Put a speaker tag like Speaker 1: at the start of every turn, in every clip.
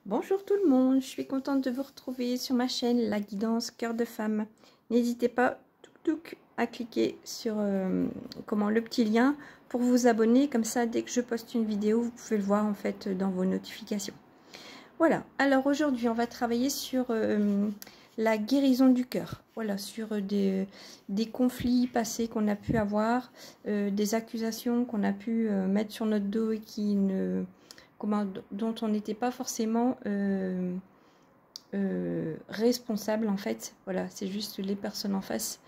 Speaker 1: Bonjour tout le monde, je suis contente de vous retrouver sur ma chaîne La Guidance Cœur de Femme. N'hésitez pas à cliquer sur le petit lien pour vous abonner, comme ça dès que je poste une vidéo vous pouvez le voir en fait dans vos notifications. Voilà, alors aujourd'hui on va travailler sur la guérison du cœur, voilà, sur des conflits passés qu'on a pu avoir, des accusations qu'on a pu mettre sur notre dos et dont on n'était pas forcément responsable en fait. Voilà, c'est juste les personnes en face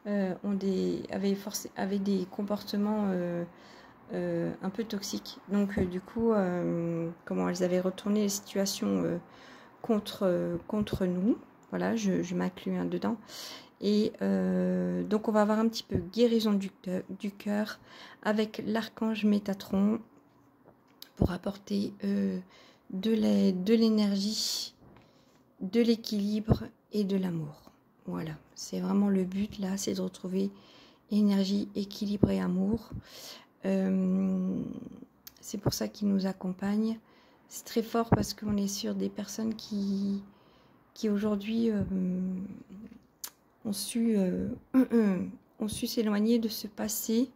Speaker 1: avaient des comportements un peu toxiques. Donc du coup, elles avaient retourné les situations contre nous. Voilà, je m'inclus dedans. Et donc on va avoir un petit peu guérison du cœur avec l'archange Métatron pour apporter de l'énergie, de l'équilibre et de l'amour. Voilà, c'est vraiment le but là, c'est de retrouver énergie, équilibre et amour. C'est pour ça qu'il nous accompagne. C'est très fort parce qu'on est sur des personnes qui aujourd'hui ont su s'éloigner de ce passé,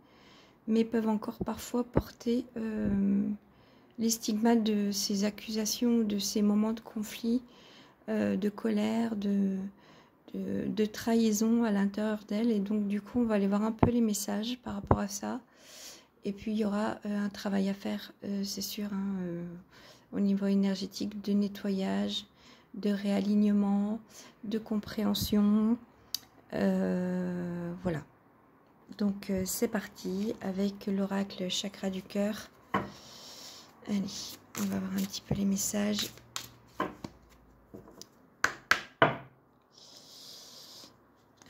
Speaker 1: mais peuvent encore parfois porter les stigmates de ces accusations, de ces moments de conflit, de colère, de trahison à l'intérieur d'elle. Et donc du coup on va aller voir un peu les messages par rapport à ça. Et puis il y aura un travail à faire, c'est sûr, au niveau énergétique, de nettoyage, de réalignement, de compréhension. Voilà. Donc c'est parti avec l'oracle chakra du cœur. Allez, on va voir un petit peu les messages.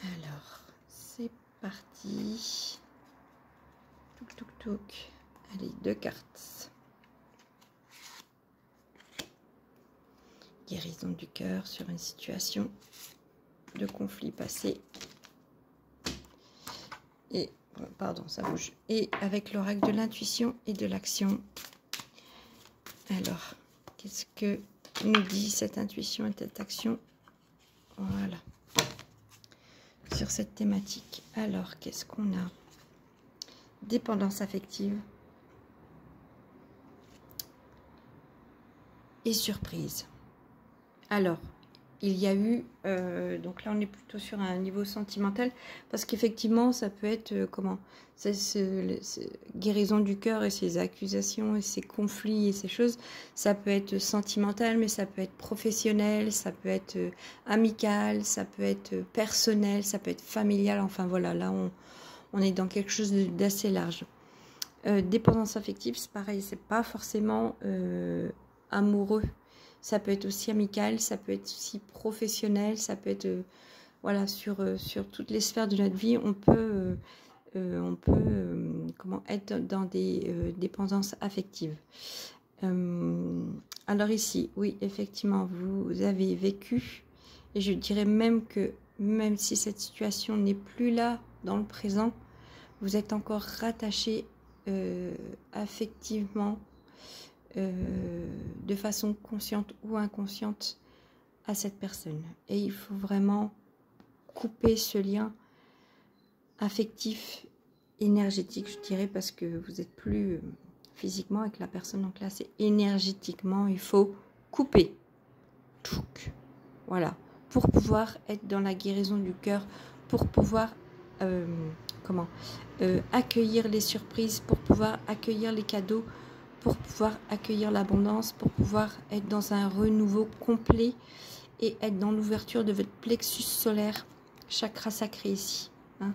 Speaker 1: Alors, c'est parti. Touk touk touk. Allez, 2 cartes. Guérison du cœur sur une situation de conflit passé. Et, pardon, ça bouge. Et avec l'oracle de l'intuition et de l'action. Alors, qu'est-ce que nous dit cette intuition et cette action? Voilà. Sur cette thématique. Alors, qu'est-ce qu'on a? Dépendance affective. Et surprise. Alors, il y a eu, donc là on est plutôt sur un niveau sentimental, parce qu'effectivement ça peut être, guérison du cœur et ces accusations et ces conflits et ces choses, ça peut être sentimental, mais ça peut être professionnel, ça peut être amical, ça peut être personnel, ça peut être familial, enfin voilà, là on est dans quelque chose d'assez large. Dépendance affective, c'est pareil, c'est pas forcément amoureux. Ça peut être aussi amical, ça peut être aussi professionnel, ça peut être voilà, sur toutes les sphères de notre vie, on peut être dans des dépendances affectives. Alors ici, oui, effectivement, vous avez vécu, et je dirais même que même si cette situation n'est plus là dans le présent, vous êtes encore rattaché affectivement, de façon consciente ou inconsciente à cette personne. Et il faut vraiment couper ce lien affectif, énergétique, je dirais, parce que vous n'êtes plus physiquement avec la personne. Donc là, c'est énergétiquement, il faut couper. Voilà. Pour pouvoir être dans la guérison du cœur, pour pouvoir accueillir les surprises, pour pouvoir accueillir les cadeaux, pour pouvoir accueillir l'abondance, pour pouvoir être dans un renouveau complet et être dans l'ouverture de votre plexus solaire, chakra sacré ici. Hein.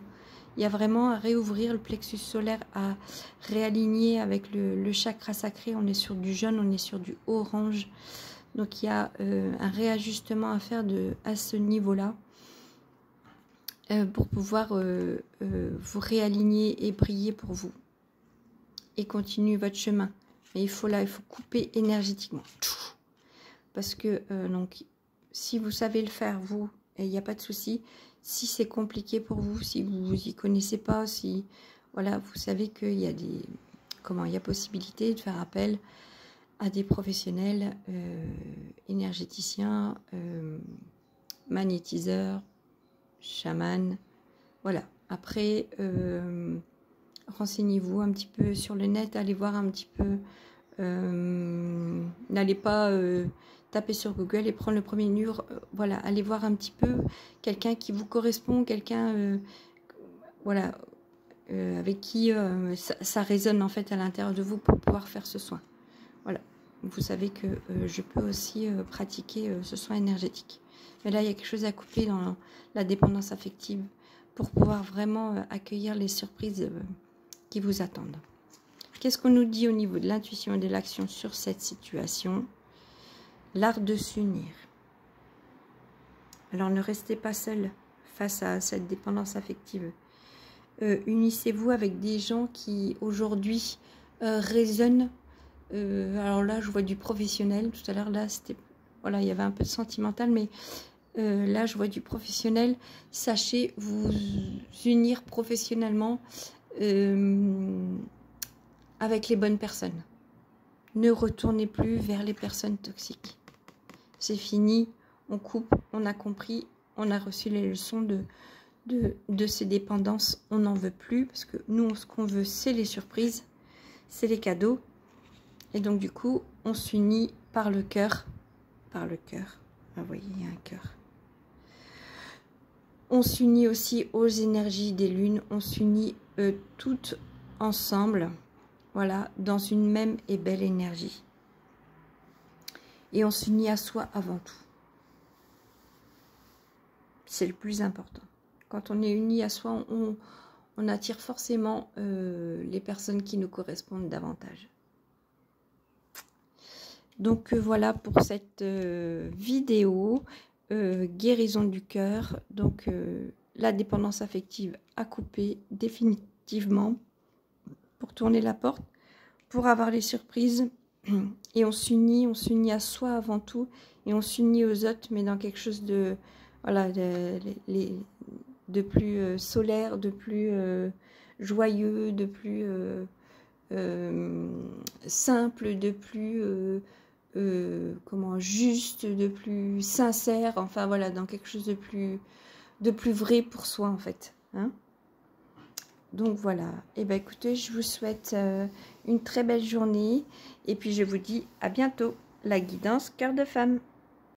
Speaker 1: Il y a vraiment à réouvrir le plexus solaire, à réaligner avec le chakra sacré. On est sur du jaune, on est sur du orange. Donc il y a un réajustement à faire à ce niveau-là pour pouvoir vous réaligner et briller pour vous. Et continuer votre chemin. Mais il faut couper énergétiquement. Parce que donc, si vous savez le faire, vous, il n'y a pas de souci. Si c'est compliqué pour vous, si vous ne vous y connaissez pas, si voilà, vous savez qu'il y a il y a possibilité de faire appel à des professionnels énergéticien, magnétiseur, chaman. Voilà. Après, renseignez-vous un petit peu sur le net, allez voir un petit peu. N'allez pas taper sur Google et prendre le premier livre. Voilà, allez voir un petit peu quelqu'un qui vous correspond, quelqu'un voilà, avec qui ça résonne en fait à l'intérieur de vous pour pouvoir faire ce soin. Voilà, vous savez que je peux aussi pratiquer ce soin énergétique. Mais là, il y a quelque chose à couper dans la dépendance affective pour pouvoir vraiment accueillir les surprises qui vous attendent. Qu'est-ce qu'on nous dit au niveau de l'intuition et de l'action sur cette situation? L'art de s'unir. Alors, ne restez pas seul face à cette dépendance affective. Unissez-vous avec des gens qui, aujourd'hui, résonnent. Alors là, je vois du professionnel. Tout à l'heure, là, c'était... Voilà, il y avait un peu de sentimental, mais là, je vois du professionnel. Sachez vous unir professionnellement avec les bonnes personnes. Ne retournez plus vers les personnes toxiques. C'est fini, on coupe, on a compris, on a reçu les leçons de ces dépendances. On n'en veut plus parce que nous, ce qu'on veut, c'est les surprises, c'est les cadeaux. Et donc, du coup, on s'unit par le cœur. Par le cœur. Ah, vous voyez, il y a un cœur. On s'unit aussi aux énergies des lunes. On s'unit toutes ensemble. Voilà, dans une même et belle énergie. Et on s'unit à soi avant tout. C'est le plus important. Quand on est uni à soi, on attire forcément les personnes qui nous correspondent davantage. Donc voilà pour cette vidéo, guérison du cœur. Donc la dépendance affective à couper définitivement pour tourner la porte, pour avoir les surprises. Et on s'unit à soi avant tout, et on s'unit aux autres, mais dans quelque chose de, voilà, de plus solaire, de plus joyeux, de plus simple, de plus comment, juste, de plus sincère, enfin voilà, dans quelque chose de plus vrai pour soi en fait. Hein. Donc voilà, et ben écoutez, je vous souhaite une très belle journée et puis je vous dis à bientôt. La guidance cœur de femme.